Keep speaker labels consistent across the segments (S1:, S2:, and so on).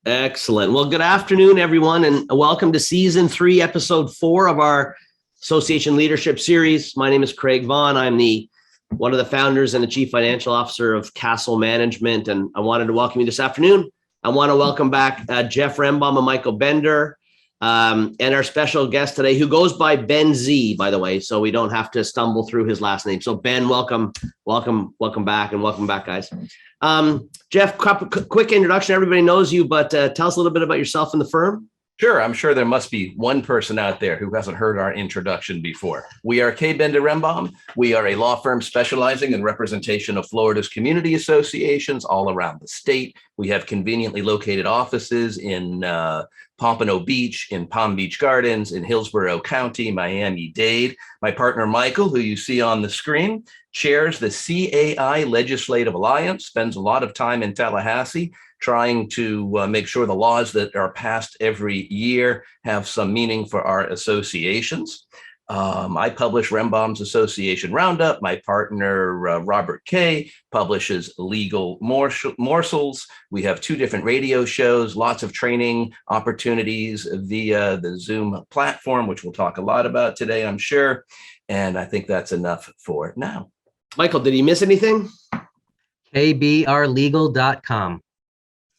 S1: Excellent. Well, good afternoon, everyone, and welcome to Season 3, Episode 4 of our Association Leadership Series. My name is Craig Vaughn. I'm one of the founders and the Chief Financial Officer of Castle Management, and I wanted to welcome you this afternoon. I want to welcome back Jeff Rembaum and Michael Bender, and our special guest today, who goes by Ben Z, by the way, so we don't have to stumble through his last name. So Ben, welcome back, and welcome back, guys. Jeff, quick introduction. Everybody knows you, but tell us a little bit about yourself and the firm.
S2: Sure. I'm sure there must be one person out there who hasn't heard our introduction before. We are K. Bender Rembaum. We are a law firm specializing in representation of Florida's community associations all around the state. We have conveniently located offices in Pompano Beach, in Palm Beach Gardens, in Hillsborough County, Miami-Dade. My partner, Michael, who you see on the screen, chairs the CAI Legislative Alliance, spends a lot of time in Tallahassee trying to make sure the laws that are passed every year have some meaning for our associations. I publish Rembaum's Association Roundup. My partner, Robert Kay, publishes Legal Morsels. We have 2 different radio shows, lots of training opportunities via the Zoom platform, which we'll talk a lot about today, I'm sure. And I think that's enough for now.
S1: Michael, did he miss anything?
S3: kbrlegal.com.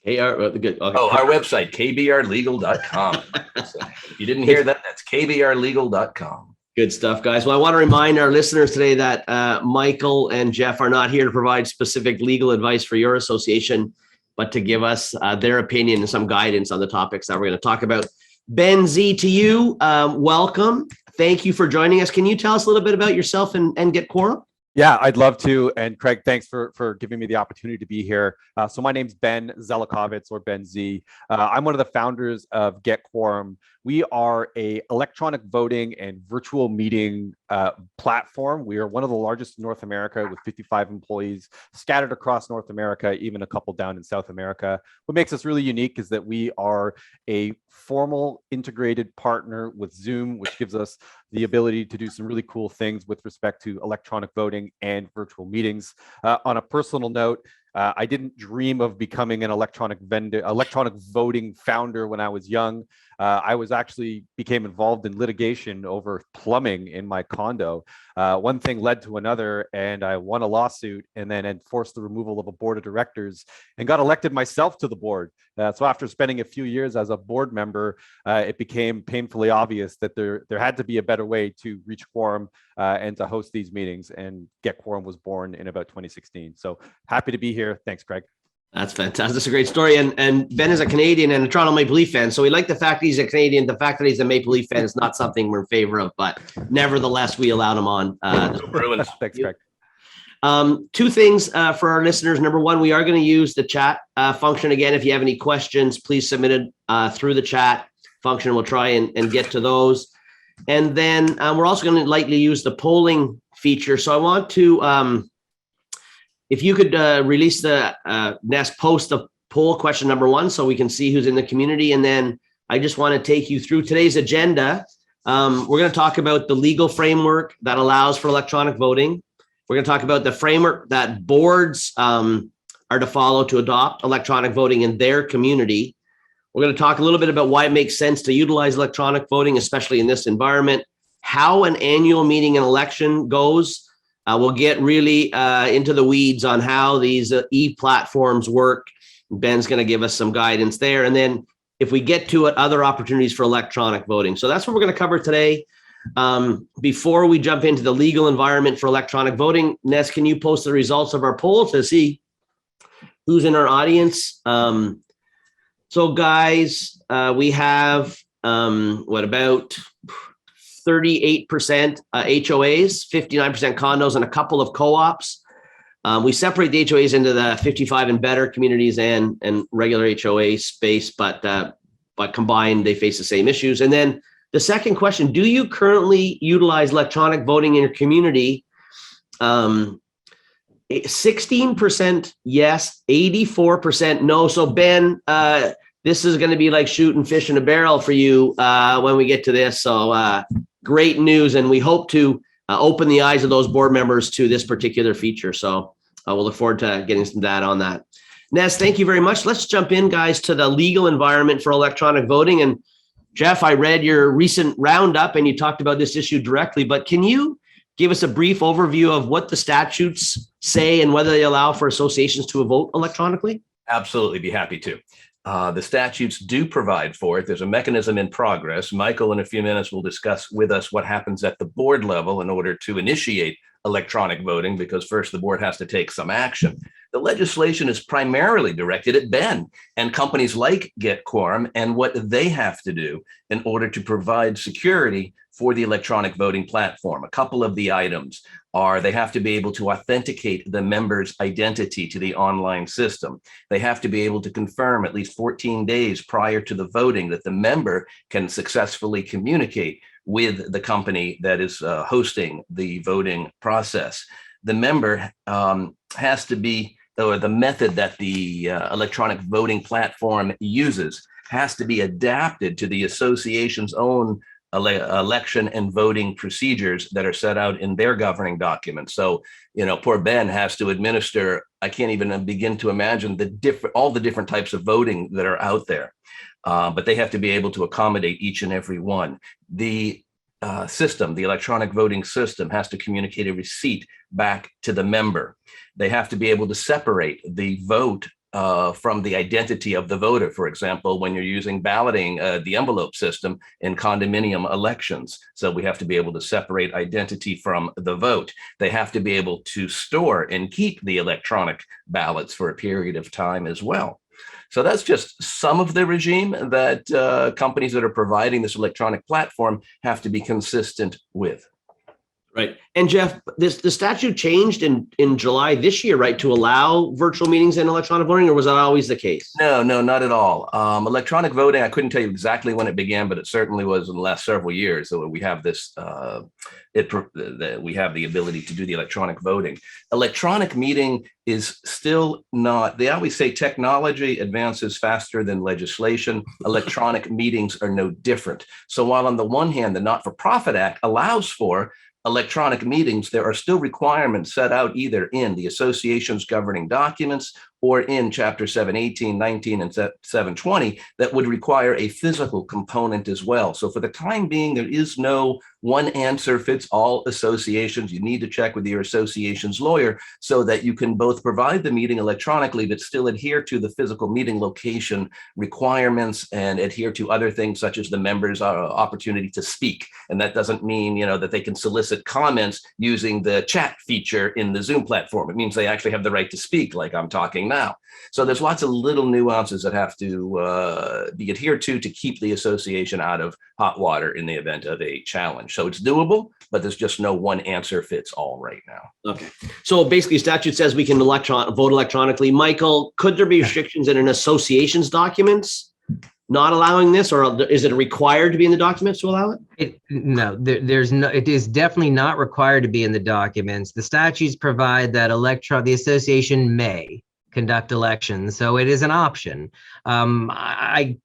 S1: Good. Okay.
S2: Oh, our website, kbrlegal.com. So if you didn't hear that, that's kbrlegal.com.
S1: Good stuff, guys. Well, I want to remind our listeners today that Michael and Jeff are not here to provide specific legal advice for your association, but to give us their opinion and some guidance on the topics that we're going to talk about. Ben Z, to you, welcome. Thank you for joining us. Can you tell us a little bit about yourself and Get Quorum?
S4: Yeah, I'd love to. And Craig, thanks for giving me the opportunity to be here. So my name's Ben Zelikovitz, or Ben Z. I'm one of the founders of Get Quorum. We are a electronic voting and virtual meeting platform. We are one of the largest in North America with 55 employees scattered across North America, even a couple down in South America. What makes us really unique is that we are a formal integrated partner with Zoom, which gives us the ability to do some really cool things with respect to electronic voting and virtual meetings. On a personal note, I didn't dream of becoming an electronic voting founder when I was young. I became involved in litigation over plumbing in my condo. One thing led to another, and I won a lawsuit and then enforced the removal of a board of directors and got elected myself to the board. So after spending a few years as a board member, it became painfully obvious that there had to be a better way to reach quorum and to host these meetings. And Get Quorum was born in about 2016. So happy to be here. Thanks, Craig.
S1: That's fantastic. That's a great story. And Ben is a Canadian and a Toronto Maple Leaf fan. So we like the fact that he's a Canadian. The fact that he's a Maple Leaf fan is not something we're in favor of, but nevertheless, we allowed him on.
S4: Thanks, Craig.
S1: 2 things for our listeners. Number 1, we are going to use the chat function again. If you have any questions, please submit it through the chat function. We'll try and get to those. And then we're also going to lightly use the polling feature. So I want to, if you could release the Nest post the poll question number 1 so we can see who's in the community. And then I just want to take you through today's agenda. We're going to talk about the legal framework that allows for electronic voting. We're going to talk about the framework that boards are to follow to adopt electronic voting in their community. We're going to talk a little bit about why it makes sense to utilize electronic voting, especially in this environment, how an annual meeting and election goes. We'll get really into the weeds on how these e-platforms work. Ben's going to give us some guidance there. And then if we get to it, other opportunities for electronic voting. So that's what we're going to cover today. Before we jump into the legal environment for electronic voting, Ness, can you post the results of our poll to see who's in our audience? So guys, we have, about 38% HOAs, 59% condos, and a couple of co-ops. We separate the HOAs into the 55 and better communities and regular HOA space, but combined, they face the same issues. And then the second question, do you currently utilize electronic voting in your community? 16% yes, 84% no. So Ben, this is going to be like shooting fish in a barrel for you when we get to this. So great news. And we hope to open the eyes of those board members to this particular feature. So we'll look forward to getting some data on that. Nez, thank you very much. Let's jump in, guys, to the legal environment for electronic voting. And Jeff, I read your recent roundup and you talked about this issue directly, but can you give us a brief overview of what the statutes say and whether they allow for associations to vote electronically?
S2: Absolutely, be happy to. The statutes do provide for it. There's a mechanism in progress. Michael, in a few minutes, will discuss with us what happens at the board level in order to initiate electronic voting, because first the board has to take some action. The legislation is primarily directed at Ben and companies like Get Quorum and what they have to do in order to provide security for the electronic voting platform. A couple of the items are they have to be able to authenticate the member's identity to the online system. They have to be able to confirm at least 14 days prior to the voting that the member can successfully communicate with the company that is hosting the voting process. The member has to be, or the method that the electronic voting platform uses has to be adapted to the association's own election and voting procedures that are set out in their governing documents. So, poor Ben has to administer, I can't even begin to imagine all the different types of voting that are out there. But they have to be able to accommodate each and every one. The system, the electronic voting system, has to communicate a receipt back to the member. They have to be able to separate the vote from the identity of the voter. For example, when you're using balloting, the envelope system in condominium elections. So we have to be able to separate identity from the vote. They have to be able to store and keep the electronic ballots for a period of time as well. So that's just some of the regime that companies that are providing this electronic platform have to be consistent with.
S1: Right. And Jeff, the statute changed in July this year, right, to allow virtual meetings and electronic voting, or was that always the case?
S2: No, not at all. Electronic voting, I couldn't tell you exactly when it began, but it certainly was in the last several years. So we have this, we have the ability to do the electronic voting. Electronic meeting is still not, they always say technology advances faster than legislation. Electronic meetings are no different. So while on the one hand, the Not-for-Profit Act allows for electronic meetings, there are still requirements set out either in the association's governing documents or in Chapter 718, 19, and 720 that would require a physical component as well. So for the time being, there is no one answer fits all associations. You need to check with your association's lawyer so that you can both provide the meeting electronically, but still adhere to the physical meeting location requirements and adhere to other things such as the members' opportunity to speak. And that doesn't mean, that they can solicit comments using the chat feature in the Zoom platform. It means they actually have the right to speak like I'm talking now. So there's lots of little nuances that have to be adhered to keep the association out of hot water in the event of a challenge. So it's doable, but there's just no one answer fits all right now.
S1: Okay. So basically statute says we can vote electronically. Michael, could there be restrictions in an association's documents not allowing this, or is it required to be in the documents to allow it?
S3: No, there's no, it is definitely not required to be in the documents. The statutes provide that the association may conduct elections, so it is an option. I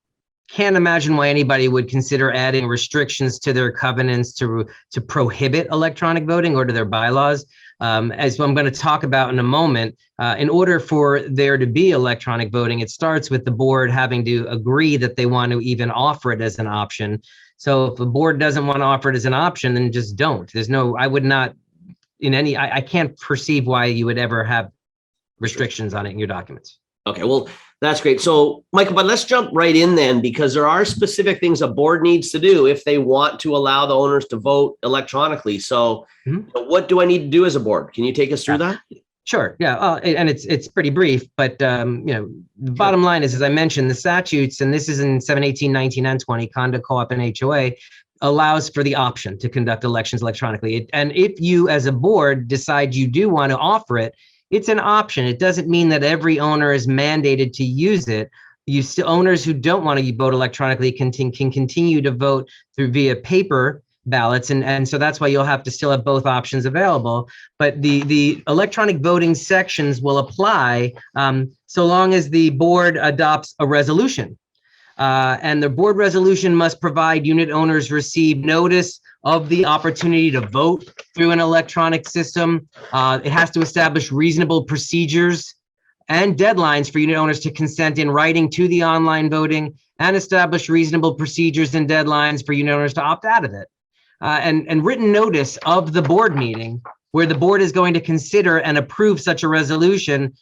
S3: can't imagine why anybody would consider adding restrictions to their covenants to prohibit electronic voting or to their bylaws. As I'm going to talk about in a moment, in order for there to be electronic voting, it starts with the board having to agree that they want to even offer it as an option. So if the board doesn't want to offer it as an option, then just don't. There's no, I would not I can't perceive why you would ever have restrictions on it in your documents.
S1: Okay, well, that's great. So, Michael, but let's jump right in then, because there are specific things a board needs to do if they want to allow the owners to vote electronically. So, what do I need to do as a board? Can you take us through that?
S3: Sure. Yeah. And it's pretty brief, but the bottom line is, as I mentioned, the statutes, and this is in 718, 19, and 20, conduct, co-op, and HOA, allows for the option to conduct elections electronically. And if you, as a board, decide you do want to offer it, it's an option. It doesn't mean that every owner is mandated to use it. Owners who don't want to vote electronically can continue to vote via paper ballots, and so that's why you'll have to still have both options available. But the electronic voting sections will apply so long as the board adopts a resolution. And the board resolution must provide unit owners receive notice of the opportunity to vote through an electronic system. It has to establish reasonable procedures and deadlines for unit owners to consent in writing to the online voting, and establish reasonable procedures and deadlines for unit owners to opt out of it. And written notice of the board meeting where the board is going to consider and approve such a resolution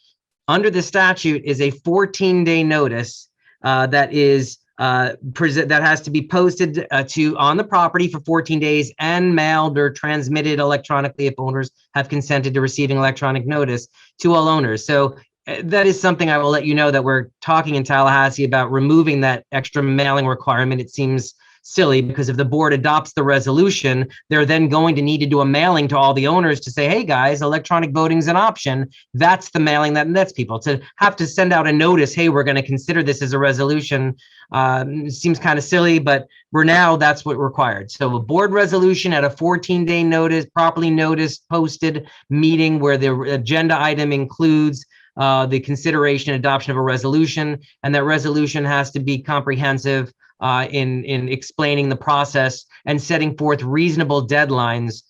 S3: under the statute is a 14-day notice that has to be posted on the property for 14 days and mailed or transmitted electronically if owners have consented to receiving electronic notice to all owners. So that is something I will let you know that we're talking in Tallahassee about removing that extra mailing requirement. It seems silly because if the board adopts the resolution, they're then going to need to do a mailing to all the owners to say, hey guys, electronic voting is an option. That's the mailing that nets people. To have to send out a notice, hey, we're going to consider this as a resolution, seems kind of silly, but that's what required. So a board resolution at a 14-day notice, properly noticed, posted meeting where the agenda item includes the consideration and adoption of a resolution, and that resolution has to be comprehensive in explaining the process and setting forth reasonable deadlines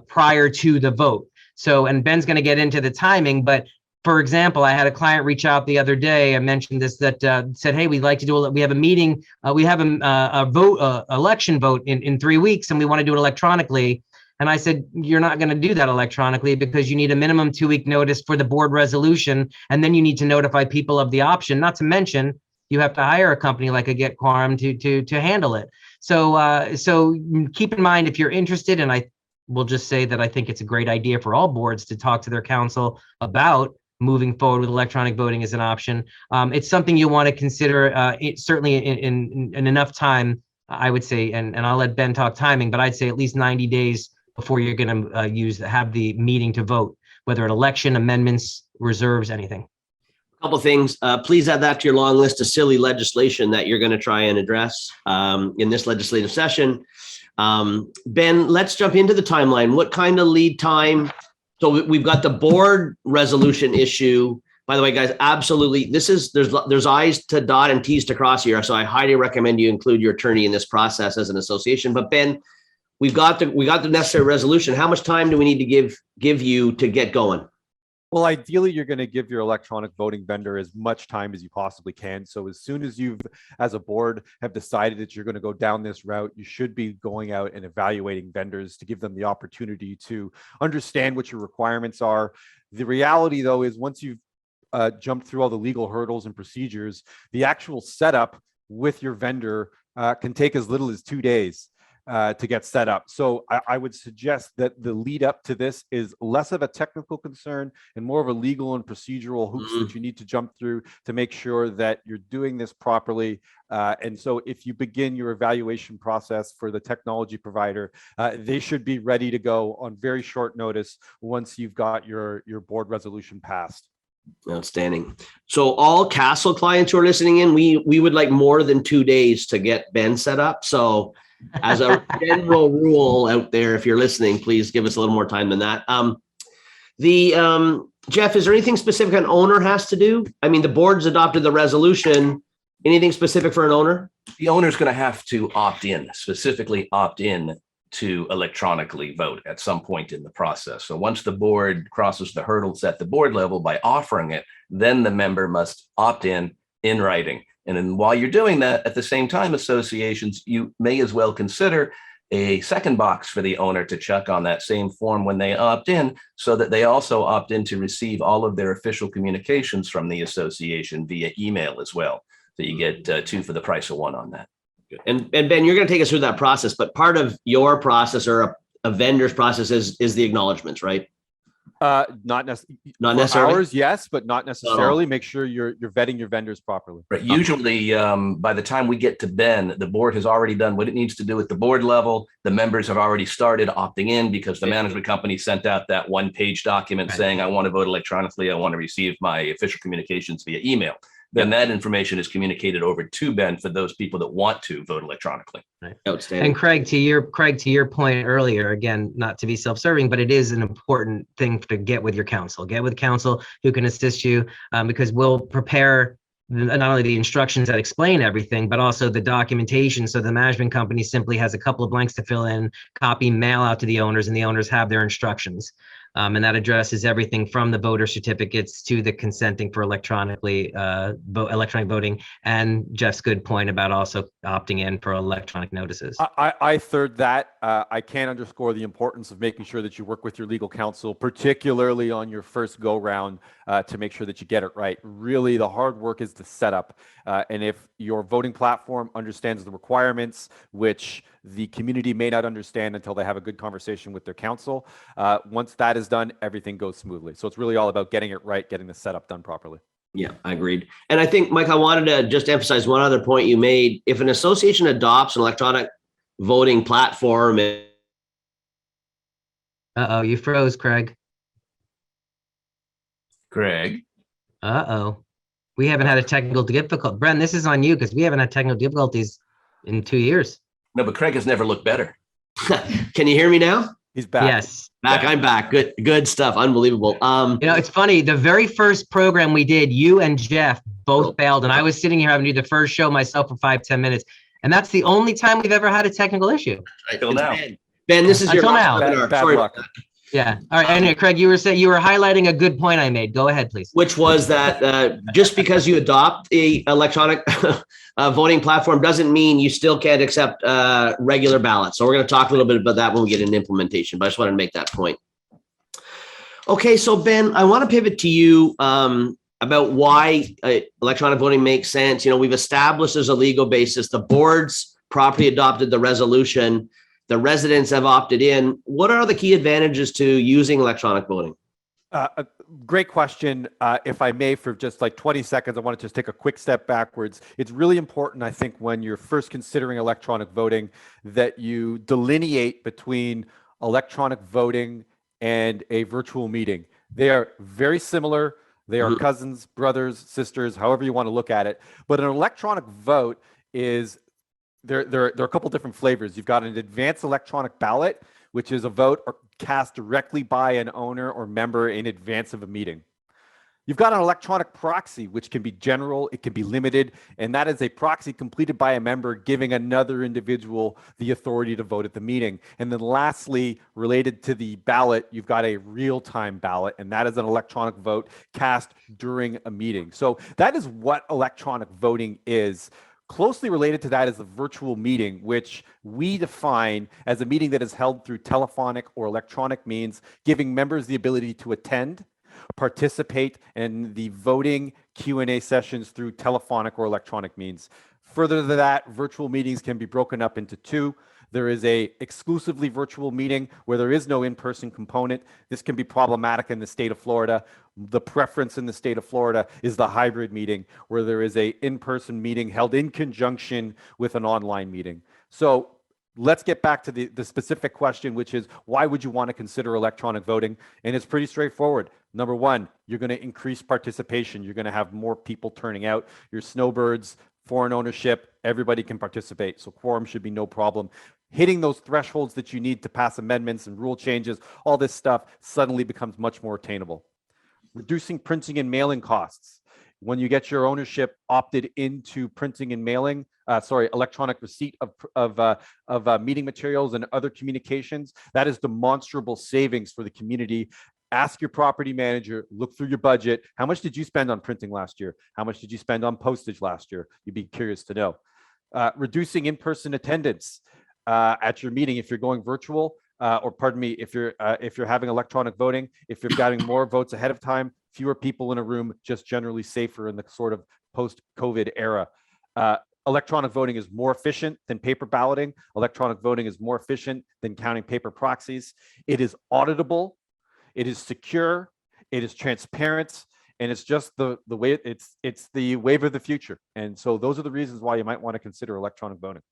S3: prior to the vote. So, and Ben's going to get into the timing, but for example, I had a client reach out the other day. I mentioned this, that said, hey, we'd like to we have a meeting. We have a election vote in 3 weeks, and we want to do it electronically. And I said, you're not going to do that electronically because you need a minimum 2-week notice for the board resolution. And then you need to notify people of the option, not to mention you have to hire a company like a Get Quorum to handle it. So keep in mind, if you're interested, and I will just say that I think it's a great idea for all boards to talk to their council about moving forward with electronic voting as an option. It's something you want to consider certainly in enough time, I would say, and I'll let Ben talk timing, but I'd say at least 90 days before you're going to have the meeting to vote, whether an election, amendments, reserves, anything.
S1: Couple things. Please add that to your long list of silly legislation that you're going to try and address in this legislative session. Ben, let's jump into the timeline. What kind of lead time? So we've got the board resolution issue. By the way, guys, absolutely. There's I's to dot and T's to cross here. So I highly recommend you include your attorney in this process as an association. But Ben, we got the necessary resolution. How much time do we need to give you to get going?
S4: Well, ideally, you're going to give your electronic voting vendor as much time as you possibly can. So as soon as you've, as a board, have decided that you're going to go down this route, you should be going out and evaluating vendors to give them the opportunity to understand what your requirements are. The reality, though, is once you've jumped through all the legal hurdles and procedures, the actual setup with your vendor can take as little as 2 days. To get set up. So I would suggest that the lead up to this is less of a technical concern and more of a legal and procedural hoops that you need to jump through to make sure that you're doing this properly. And so if you begin your evaluation process for the technology provider, they should be ready to go on very short notice once you've got your board resolution passed.
S1: Outstanding. So all Castle clients who are listening in, we would like more than 2 days to get Ben set up. So as a general rule out there, if you're listening, please give us a little more time than that. Jeff, is there anything specific an owner has to do? I mean, the board's adopted the resolution. Anything specific for an owner?
S2: The owner's going to have to specifically opt in to electronically vote at some point in the process. So once the board crosses the hurdles at the board level by offering it, then the member must opt in writing. And then while you're doing that, at the same time, associations, you may as well consider a second box for the owner to check on that same form when they opt in, so that they also opt in to receive all of their official communications from the association via email as well. So you get 2 for the price of 1 on that.
S1: And Ben, you're going to take us through that process, but part of your process or a vendor's process is the acknowledgements, right?
S4: Not necessarily. Ours, yes, but not necessarily. Make sure you're vetting your vendors properly.
S2: Right. Usually, by the time we get to Ben, the board has already done what it needs to do at the board level. The members have already started opting in because the management company sent out that 1-page document saying, I want to vote electronically. I want to receive my official communications via email. Then that information is communicated over to Ben for those people that want to vote electronically.
S3: Right. Outstanding. And Craig, to your point earlier, again, not to be self-serving, but it is an important thing to get with your counsel. Get with counsel who can assist you, because we'll prepare not only the instructions that explain everything, but also the documentation. So the management company simply has a couple of blanks to fill in, copy, mail out to the owners, and the owners have their instructions. And that addresses everything from the voter certificates to the consenting for electronic voting, and Jeff's good point about also opting in for electronic notices.
S4: I third that. I can't underscore the importance of making sure that you work with your legal counsel, particularly on your first go round, to make sure that you get it right. Really, the hard work is the setup. And if your voting platform understands the requirements, which the community may not understand until they have a good conversation with their counsel, once that is done, everything goes smoothly. So it's really all about getting it right, getting the setup done properly.
S1: Yeah, I agreed. And I think, Mike, I wanted to just emphasize one other point you made. If an association adopts an electronic voting platform.
S3: Uh-oh, you froze, Craig.
S2: Greg.
S3: Uh-oh. We haven't had a technical difficulty. Bren, this is on you because we haven't had technical difficulties in 2 years.
S2: No, but Craig has never looked better.
S1: Can you hear me now?
S4: He's back.
S3: Yes.
S1: Back, I'm back. Good stuff. Unbelievable.
S3: It's funny. The very first program we did, you and Jeff both bailed, and I was sitting here having to do the first show myself for 5-10 minutes. And that's the only time we've ever had a technical issue.
S2: Until now.
S1: Ben, this is your last
S3: now.
S1: webinar.
S4: Bad
S1: Sorry
S4: luck.
S1: about that.
S3: Yeah. All right. Anyway, Craig, you were highlighting a good point I made. Go ahead, please.
S1: Which was that just because you adopt a electronic voting platform doesn't mean you still can't accept regular ballots. So we're going to talk a little bit about that when we get into implementation, but I just wanted to make that point. Okay, so Ben, I want to pivot to you about why electronic voting makes sense. We've established there's a legal basis. The board's properly adopted the resolution. The residents have opted in. What are the key advantages to using electronic voting?
S4: Great question. If I may, for just like 20 seconds, I want to just take a quick step backwards. It's really important, I think, when you're first considering electronic voting, that you delineate between electronic voting and a virtual meeting. They are very similar. They are cousins, brothers, sisters, however you want to look at it. But an electronic vote is there are a couple different flavors. You've got an advanced electronic ballot, which is a vote cast directly by an owner or member in advance of a meeting. You've got an electronic proxy, which can be general, it can be limited, and that is a proxy completed by a member giving another individual the authority to vote at the meeting. And then lastly, related to the ballot, you've got a real-time ballot, and that is an electronic vote cast during a meeting. So that is what electronic voting is. Closely related to that is the virtual meeting, which we define as a meeting that is held through telephonic or electronic means, giving members the ability to attend, participate in the voting Q&A sessions through telephonic or electronic means. Further to that, virtual meetings can be broken up into two. There is a exclusively virtual meeting where there is no in-person component. This can be problematic in the state of Florida. The preference in the state of Florida is the hybrid meeting, where there is a in-person meeting held in conjunction with an online meeting. So let's get back to the specific question, which is, why would you want to consider electronic voting? And it's pretty straightforward. Number one, you're going to increase participation. You're going to have more people turning out. Your snowbirds, foreign ownership, everybody can participate. So quorum should be no problem. Hitting those thresholds that you need to pass amendments and rule changes, all this stuff suddenly becomes much more attainable. Reducing printing and mailing costs. When you get your ownership opted into printing and mailing, electronic receipt of meeting materials and other communications, that is demonstrable savings for the community. Ask your property manager, look through your budget. How much did you spend on printing last year? How much did you spend on postage last year? You'd be curious to know. Reducing in-person attendance at your meeting if you're going virtual, if you're having electronic voting, if you're getting more votes ahead of time, fewer people in a room, just generally safer in the sort of post-COVID era. Electronic voting is more efficient than paper balloting. Electronic voting is more efficient than counting paper proxies. It is auditable. It is secure. It is transparent. And it's just the way it's the wave of the future. And so those are the reasons why you might want to consider electronic voting.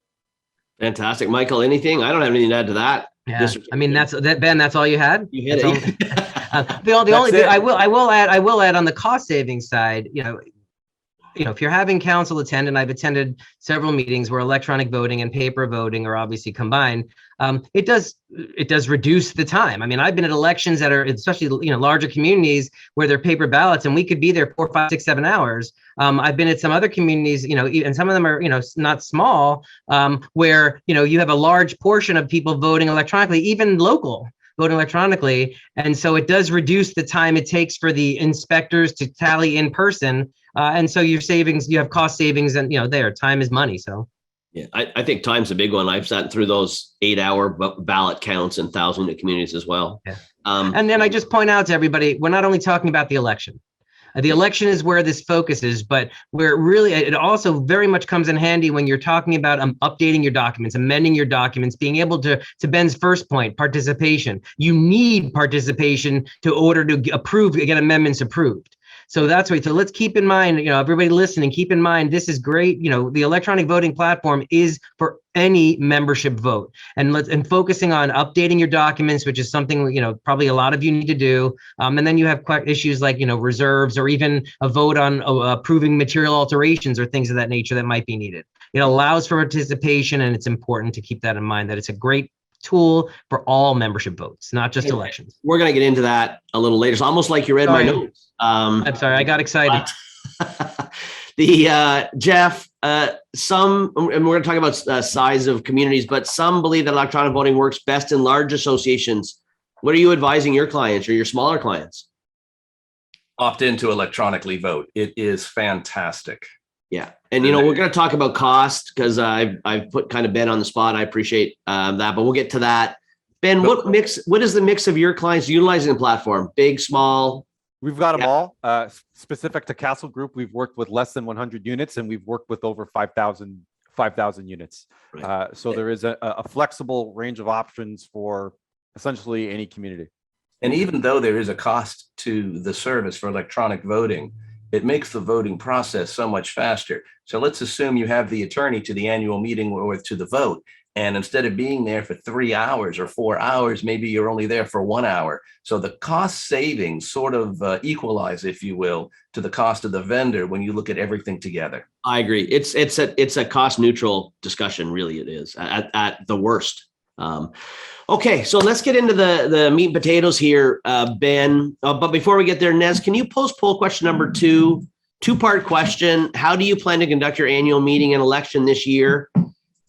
S1: Fantastic. Michael, anything? I don't have anything to add to that.
S3: Yeah. I mean, Ben, that's all you had?
S1: You hit it.
S3: The only thing I will add on the cost saving side, if you're having council attend, and I've attended several meetings where electronic voting and paper voting are obviously combined, it does reduce the time. I mean, I've been at elections that are, especially larger communities where they're paper ballots, and we could be there 4, 5, 6, 7 hours. I've been at some other communities, and some of them are not small, where you have a large portion of people voting electronically, even local. voting electronically. And so it does reduce the time it takes for the inspectors to tally in person. And so your savings, you have cost savings, and time is money. So
S1: Yeah, I think time's a big one. I've sat through those 8-hour ballot counts in 1,000-unit communities as well.
S3: yeah. And then I just point out to everybody, we're not only talking about the election. The election is where this focus is, but where it also very much comes in handy when you're talking about updating your documents, amending your documents, being able to Ben's first point, participation. You need participation to order to get amendments approved. So that's right. So let's keep in mind, everybody listening, keep in mind, this is great. The electronic voting platform is for any membership vote, and focusing on updating your documents, which is something, probably a lot of you need to do. And then you have issues like, reserves, or even a vote on approving material alterations or things of that nature that might be needed. It allows for participation, and it's important to keep that in mind, that it's a great tool for all membership votes, not just elections.
S1: We're going to get into that a little later. It's almost like you read my notes.
S3: I'm sorry, I got excited.
S1: Jeff, some, and we're going to talk about size of communities, but some believe that electronic voting works best in large associations. What are you advising your clients or your smaller clients?
S2: Opt into electronically vote. It is fantastic.
S1: Yeah. And, we're going to talk about cost, because I've put kind of Ben on the spot. I appreciate that, but we'll get to that. Ben, what is the mix of your clients utilizing the platform? Big, small?
S4: We've got them all. Specific to Castle Group, we've worked with less than 100 units, and we've worked with over 5,000 units. Right. So there is a flexible range of options for essentially any community.
S2: And even though there is a cost to the service for electronic voting, it makes the voting process so much faster. So let's assume you have the attorney to the annual meeting or to the vote, and instead of being there for 3 hours or 4 hours, maybe you're only there for 1 hour. So the cost savings sort of equalize, if you will, to the cost of the vendor when you look at everything together.
S1: I agree. It's a cost neutral discussion. Really, it is at the worst. Okay, so let's get into the meat and potatoes here, Ben. But before we get there, Nez, can you post poll question number 2? Two-part question. How do you plan to conduct your annual meeting and election this year?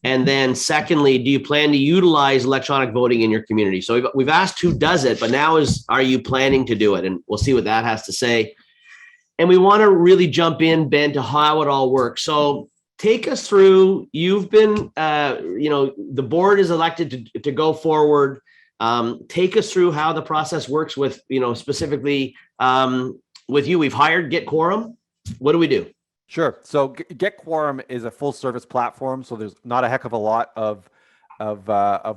S1: And then secondly, do you plan to utilize electronic voting in your community? So we've asked who does it, but now are you planning to do it? And we'll see what that has to say. And we want to really jump in, Ben, to how it all works. So take us through, you've been, the board is elected to go forward. Take us through how the process works with, specifically with you. We've hired Get Quorum. What do we do?
S4: Sure. So Get Quorum is a full service platform. So there's not a heck of a lot of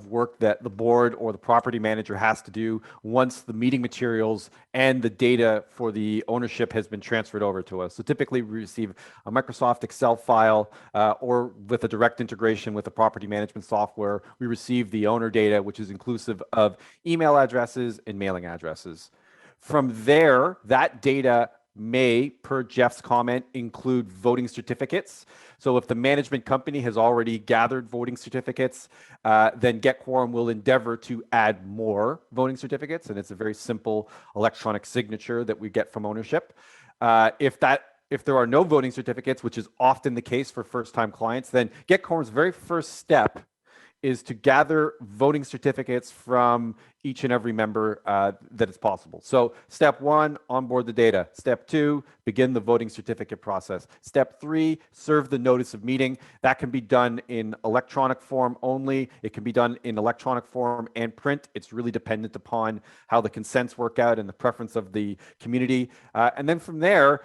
S4: work that the board or the property manager has to do once the meeting materials and the data for the ownership has been transferred over to us. So typically we receive a Microsoft Excel file or with a direct integration with the property management software, we receive the owner data, which is inclusive of email addresses and mailing addresses. From there, that data may, per Jeff's comment, include voting certificates. So if the management company has already gathered voting certificates, then Get Quorum will endeavor to add more voting certificates. And it's a very simple electronic signature that we get from ownership. If there are no voting certificates, which is often the case for first-time clients, then Get Quorum's very first step is to gather voting certificates from each and every member that is possible. So step 1, onboard the data. Step 2, begin the voting certificate process. Step 3, serve the notice of meeting. That can be done in electronic form only. It can be done in electronic form and print. It's really dependent upon how the consents work out and the preference of the community. And then from there,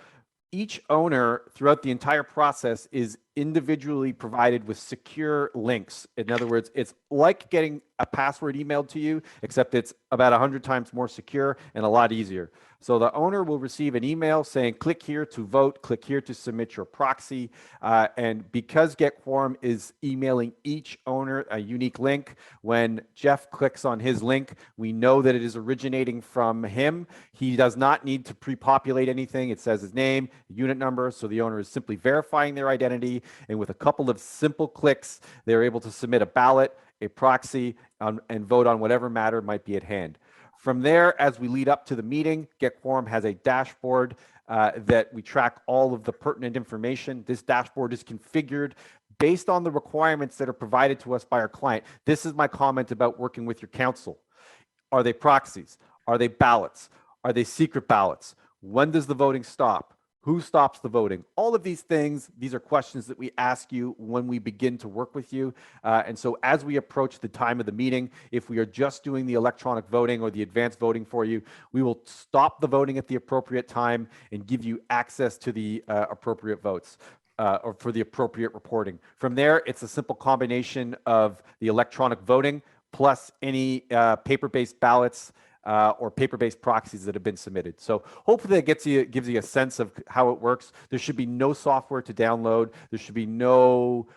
S4: each owner throughout the entire process is individually provided with secure links. In other words, it's like getting a password emailed to you, except it's about 100 times more secure and a lot easier. So the owner will receive an email saying, click here to vote, click here to submit your proxy. And because Get Quorum is emailing each owner a unique link, when Jeff clicks on his link, we know that it is originating from him. He does not need to pre-populate anything. It says his name, unit number, so the owner is simply verifying their identity. And with a couple of simple clicks, they're able to submit a ballot, a proxy, and vote on whatever matter might be at hand. From there, as we lead up to the meeting, Get Quorum has a dashboard that we track all of the pertinent information. This dashboard is configured based on the requirements that are provided to us by our client. This is my comment about working with your counsel. Are they proxies? Are they ballots? Are they secret ballots? When does the voting stop? Who stops the voting? All of these things, these are questions that we ask you when we begin to work with you. And so as we approach the time of the meeting, if we are just doing the electronic voting or the advanced voting for you, we will stop the voting at the appropriate time and give you access to the appropriate votes. Or for the appropriate reporting. From there, it's a simple combination of the electronic voting plus any paper-based ballots or paper-based proxies that have been submitted. So hopefully that gives you a sense of how it works. There should be no software to download. There should be no,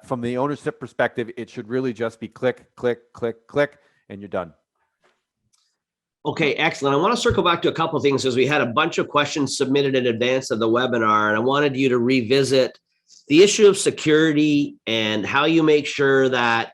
S4: from the ownership perspective, it should really just be click, click, click, click, and you're done.
S1: Okay, excellent. I want to circle back to a couple of things because we had a bunch of questions submitted in advance of the webinar, and I wanted you to revisit the issue of security and how you make sure that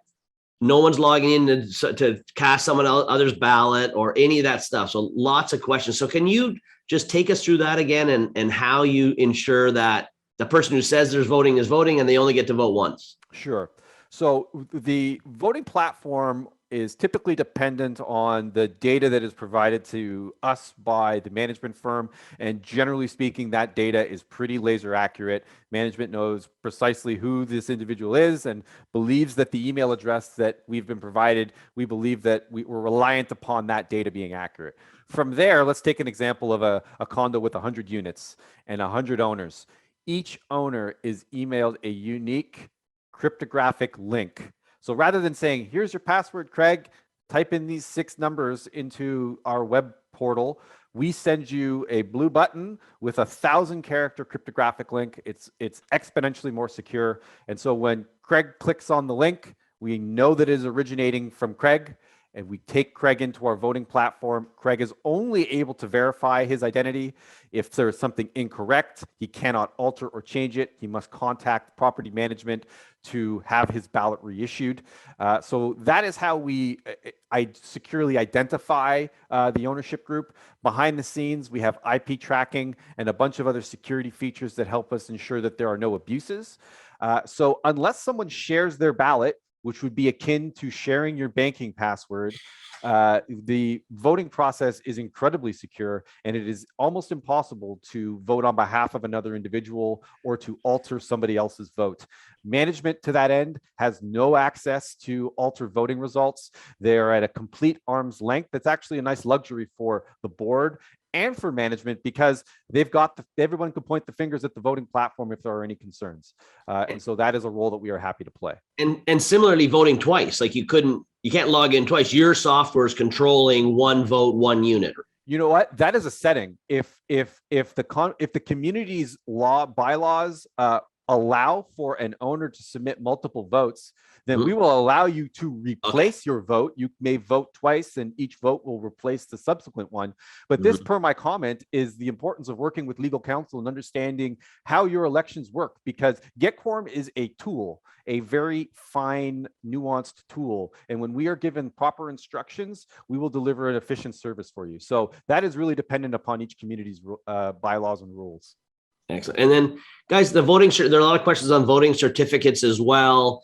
S1: no one's logging in to cast someone else's ballot or any of that stuff. So lots of questions. So can you just take us through that again and how you ensure that the person who says there's voting is voting and they only get to vote once?
S4: Sure. So the voting platform is typically dependent on the data that is provided to us by the management firm. And generally speaking, that data is pretty laser accurate. Management knows precisely who this individual is and believes that the email address that we've been provided, we believe that we're reliant upon that data being accurate. From there, let's take an example of a condo with 100 units and 100 owners. Each owner is emailed a unique cryptographic link. So rather than saying, here's your password, Craig, type in these 6 numbers into our web portal, we send you a blue button with 1,000-character cryptographic link. It's exponentially more secure. And so when Craig clicks on the link, we know that it is originating from Craig, and we take Craig into our voting platform. Craig is only able to verify his identity. If there is something incorrect, he cannot alter or change it. He must contact property management to have his ballot reissued. So that is how we securely identify the ownership group. Behind the scenes, we have IP tracking and a bunch of other security features that help us ensure that there are no abuses. So unless someone shares their ballot, which would be akin to sharing your banking password, the voting process is incredibly secure, and it is almost impossible to vote on behalf of another individual or to alter somebody else's vote. Management to that end has no access to alter voting results. They're at a complete arm's length. That's actually a nice luxury for the board and for management because they've got everyone can point the fingers at the voting platform if there are any concerns. And so that is a role that we are happy to play. And
S1: similarly, voting twice, like you can't log in twice. Your software is controlling one vote, one unit.
S4: You know what? That is a setting. If the community's bylaws allow for an owner to submit multiple votes, then we will allow you to replace your vote. You may vote twice and each vote will replace the subsequent one. But this, per my comment, is the importance of working with legal counsel and understanding how your elections work, because Get Quorum is a tool, a very fine, nuanced tool. And when we are given proper instructions, we will deliver an efficient service for you. So that is really dependent upon each community's bylaws and rules.
S1: Excellent. And then, guys, there are a lot of questions on voting certificates as well.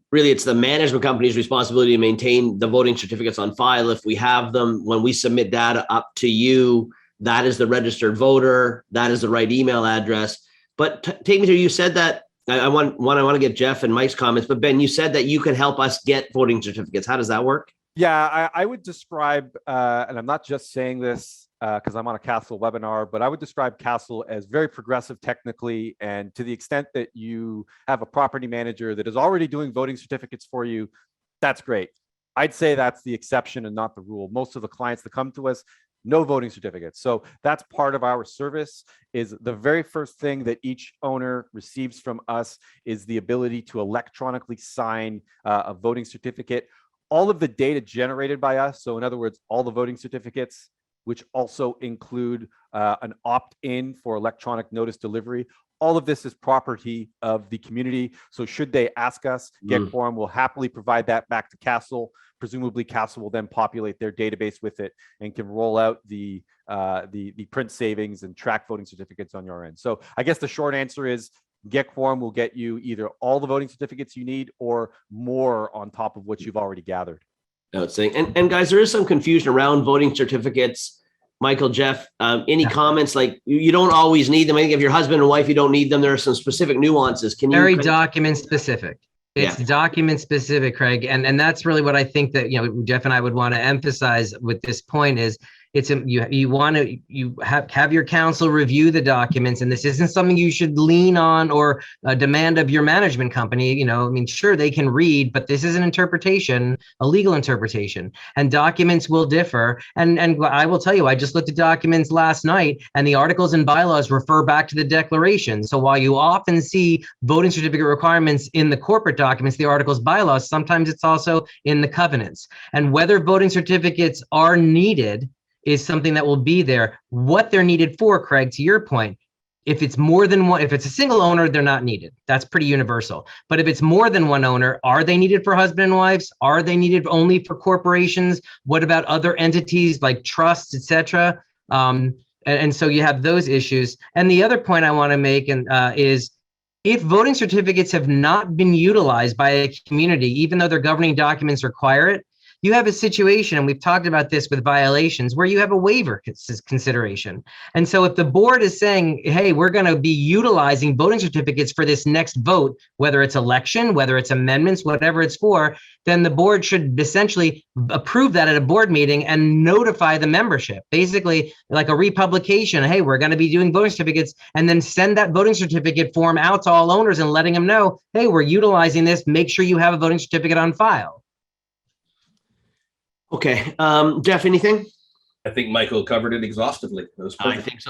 S1: Really, it's the management company's responsibility to maintain the voting certificates on file. If we have them, when we submit data up to you, that is the registered voter, that is the right email address. But take me through, you said that, I want to get Jeff and Mike's comments, but Ben, you said that you could help us get voting certificates. How does that work?
S4: Yeah, I would describe, and I'm not just saying this because I'm on a Castle webinar, but I would describe Castle as very progressive technically. And to the extent that you have a property manager that is already doing voting certificates for you, that's great. I'd say that's the exception and not the rule. Most of the clients that come to us, no voting certificates. So that's part of our service. Is the very first thing that each owner receives from us is the ability to electronically sign a voting certificate. All of the data generated by us, so in other words, all the voting certificates, which also include an opt-in for electronic notice delivery, all of this is property of the community. So should they ask us, Get Quorum will happily provide that back to Castle. Presumably Castle will then populate their database with it and can roll out the print savings and track voting certificates on your end. So I guess the short answer is Get Quorum will get you either all the voting certificates you need or more on top of what you've already gathered.
S1: Outstanding. And guys, there is some confusion around voting certificates. Michael, Jeff, any comments? Like you don't always need them. I think if your husband and wife, you don't need them. There are some specific nuances. Can you?
S3: Very document specific. It's document specific, Craig. And that's really what I think that, Jeff and I would want to emphasize with this point is you want to have your counsel review the documents, and this isn't something you should lean on or demand of your management company. Sure, they can read, but this is an interpretation, a legal interpretation, and documents will differ. And I will tell you, I just looked at documents last night, and the articles and bylaws refer back to the declaration. So while you often see voting certificate requirements in the corporate documents, the articles, bylaws, sometimes it's also in the covenants. And whether voting certificates are needed is something that will be there. What they're needed for, Craig, to your point, if it's more than one, if it's a single owner, they're not needed. That's pretty universal. But if it's more than one owner, are they needed for husband and wives? Are they needed only for corporations? What about other entities like trusts, etc.? And so you have those issues. And the other point I want to make is if voting certificates have not been utilized by a community, even though their governing documents require it, you have a situation, and we've talked about this with violations, where you have a waiver consideration. And so if the board is saying, hey, we're going to be utilizing voting certificates for this next vote, whether it's election, whether it's amendments, whatever it's for, then the board should essentially approve that at a board meeting and notify the membership, basically like a republication. Hey, we're going to be doing voting certificates, and then send that voting certificate form out to all owners and letting them know, hey, we're utilizing this. Make sure you have a voting certificate on file.
S1: Okay. Jeff, anything?
S2: I think Michael covered it exhaustively.
S1: I think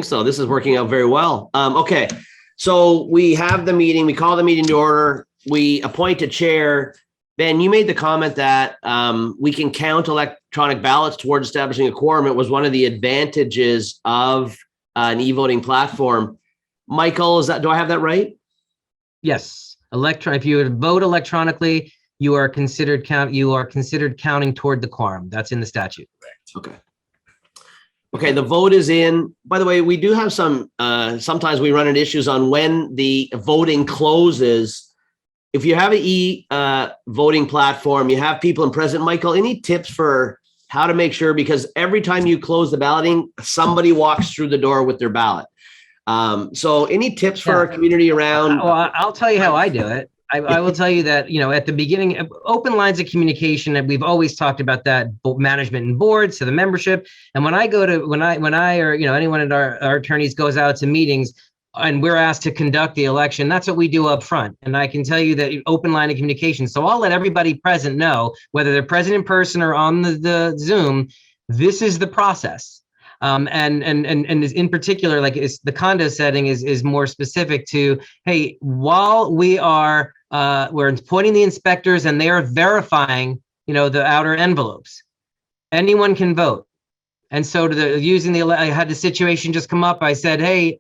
S1: so. This is working out very well. Okay. So we have the meeting, we call the meeting to order, we appoint a chair. Ben, you made the comment that we can count electronic ballots towards establishing a quorum. It was one of the advantages of an e-voting platform. Michael, do I have that right? Yes.
S3: If you would vote electronically, you are considered counting toward the quorum. That's in the statute.
S1: Okay. Okay, the vote is in. By the way, we do have sometimes we run into issues on when the voting closes. If you have an voting platform, you have people in present. Michael, any tips for how to make sure, because every time you close the balloting, somebody walks through the door with their ballot. So any tips for our community around?
S3: Well, I'll tell you how I do it. I will tell you that, at the beginning, open lines of communication, and we've always talked about that, management and boards to the membership. And when I or anyone of our attorneys goes out to meetings and we're asked to conduct the election, that's what we do up front. And I can tell you that open line of communication. So I'll let everybody present know, whether they're present in person or on the Zoom, this is the process. And in particular, like the condo setting is more specific to, hey, while we're appointing the inspectors and they are verifying, the outer envelopes, anyone can vote. And so I had the situation just come up. I said, hey,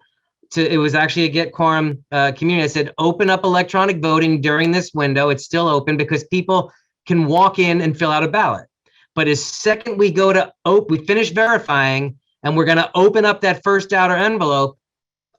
S3: it was actually a Get Quorum community. I said, open up electronic voting during this window. It's still open because people can walk in and fill out a ballot. But as second we go to we finish verifying, and we're going to open up that first outer envelope,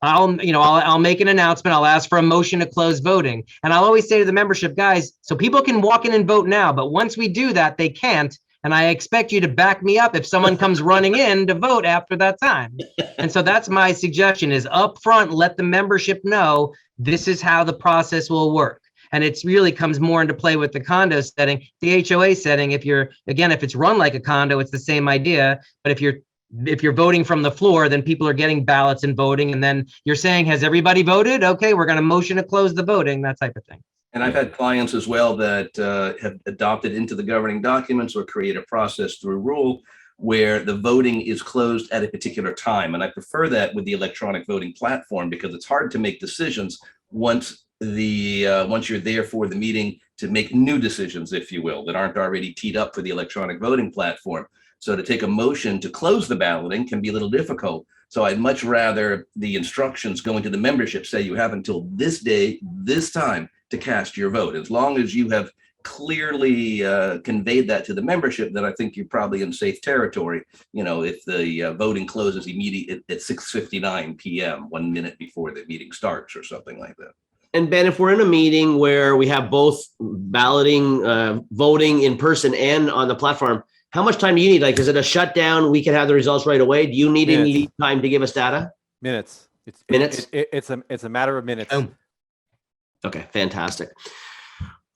S3: I'll make an announcement. I'll ask for a motion to close voting. And I'll always say to the membership, guys, so people can walk in and vote now, but once we do that, they can't. And I expect you to back me up if someone comes running in to vote after that time. And so that's my suggestion, is up front, let the membership know this is how the process will work. And it really comes more into play with the condo setting. The HOA setting, if it's run like a condo, it's the same idea. But if you're voting from the floor, then people are getting ballots and voting. And then you're saying, has everybody voted? Okay, we're going to motion to close the voting, that type of thing.
S2: And I've had clients as well that have adopted into the governing documents or create a process through rule where the voting is closed at a particular time. And I prefer that with the electronic voting platform, because it's hard to make decisions once you're there for the meeting to make new decisions, if you will, that aren't already teed up for the electronic voting platform. So to take a motion to close the balloting can be a little difficult. So I'd much rather the instructions going to the membership say you have until this day, this time to cast your vote. As long as you have clearly conveyed that to the membership, then I think you're probably in safe territory. If the voting closes immediately at 6:59 p.m., 1 minute before the meeting starts or something like that.
S1: And Ben, if we're in a meeting where we have both balloting, voting in person and on the platform, how much time do you need? Like, is it a shutdown? We can have the results right away. Do you need any
S4: Minutes.
S1: lead time to give us data?
S4: Minutes.
S1: Minutes?
S4: It's a matter of minutes.
S3: Oh.
S1: Okay, fantastic.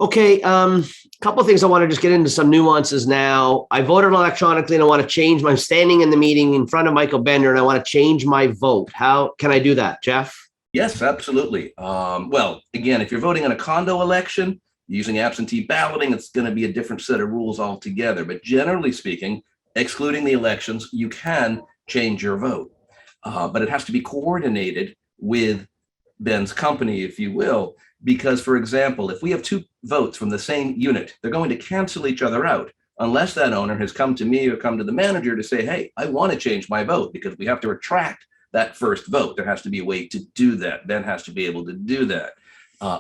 S1: Okay, couple of things I want to just get into some nuances now. I voted electronically and I want to change my standing in the meeting in front of Michael Bender and I want to change my vote. How can I do that, Jeff?
S2: Yes, absolutely. Well, again, if you're voting in a condo election using absentee balloting, it's going to be a different set of rules altogether. But generally speaking, excluding the elections, you can change your vote. But it has to be coordinated with Ben's company, if you will, because, for example, if we have two votes from the same unit, they're going to cancel each other out unless that owner has come to me or come to the manager to say, hey, I want to change my vote, because we have to retract that first vote. There has to be a way to do that. Ben has to be able to do that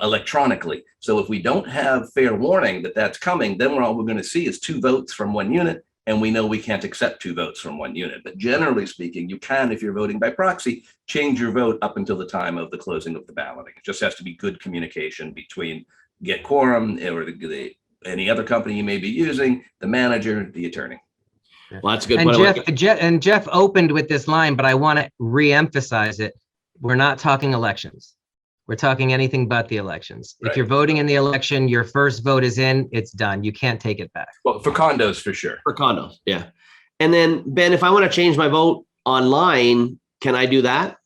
S2: electronically. So if we don't have fair warning that that's coming, then all we're going to see is two votes from one unit, and we know we can't accept two votes from one unit. But generally speaking, you can, if you're voting by proxy, change your vote up until the time of the closing of the balloting. It just has to be good communication between Get Quorum or any other company you may be using, the manager, the attorney.
S1: Well, that's a good
S3: And
S1: point.
S3: Jeff opened with this line, but I want to re-emphasize it. We're not talking elections. We're talking anything but the elections.
S2: Right.
S3: If you're voting in the election, your first vote is in, it's done. You can't take it back.
S2: Well, for condos, for sure.
S1: For condos, yeah. And then, Ben, if I want to change my vote online, can I do that?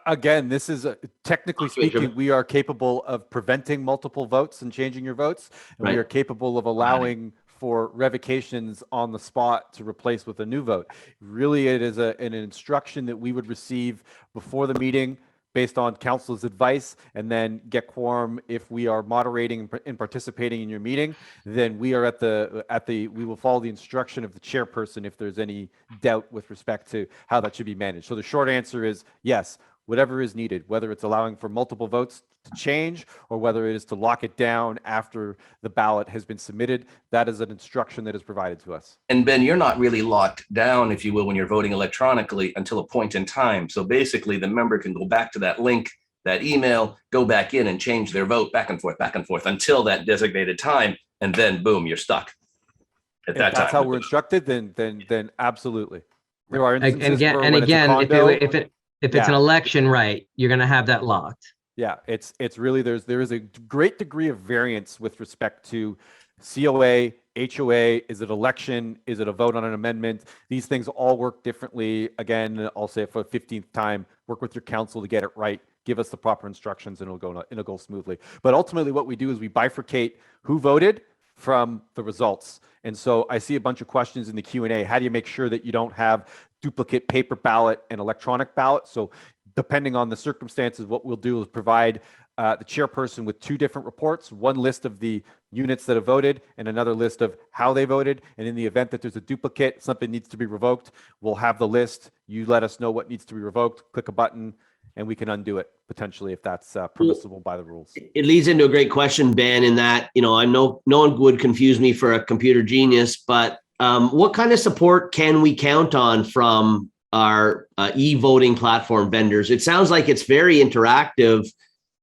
S4: Again, this is technically speaking, we are capable of preventing multiple votes and changing your votes. And
S1: Right.
S4: we are capable of allowing for revocations on the spot to replace with a new vote. Really, it is an instruction that we would receive before the meeting based on council's advice, and then Get Quorum. If we are moderating and participating in your meeting, then we are we will follow the instruction of the chairperson if there's any doubt with respect to how that should be managed. So the short answer is yes, whatever is needed, whether it's allowing for multiple votes to change or whether it is to lock it down after the ballot has been submitted, that is an instruction that is provided to us.
S2: And Ben, you're not really locked down, if you will, when you're voting electronically until a point in time. So basically the member can go back to that link, that email, go back in and change their vote back and forth until that designated time. And then boom, you're stuck at that time.
S4: If that's how we're instructed, then absolutely. There are instances
S3: And again, if it's an election, right, you're going to have that locked.
S4: Yeah, it's really there is a great degree of variance with respect to COA, HOA. Is it election? Is it a vote on an amendment? These things all work differently. Again, I'll say it for the 15th time, work with your council to get it right. Give us the proper instructions and it'll go smoothly. But ultimately what we do is we bifurcate who voted from the results. And so I see a bunch of questions in the Q&A. How do you make sure that you don't have duplicate paper ballot and electronic ballot? So depending on the circumstances, what we'll do is provide the chairperson with two different reports, one list of the units that have voted and another list of how they voted. And in the event that there's a duplicate, something needs to be revoked, we'll have the list. You let us know what needs to be revoked, click a button, and we can undo it potentially if that's permissible by the rules.
S1: It leads into a great question, Ben, in that, I know no one would confuse me for a computer genius, but what kind of support can we count on from our e-voting platform vendors? It sounds like it's very interactive.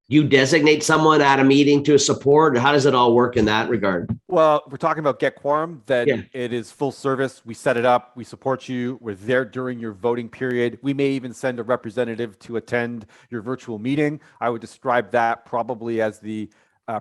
S1: You designate someone at a meeting to support? How does it all work in that regard?
S4: Well, we're talking about Get Quorum, then It is full service. We set it up. We support you. We're there during your voting period. We may even send a representative to attend your virtual meeting. I would describe that probably as the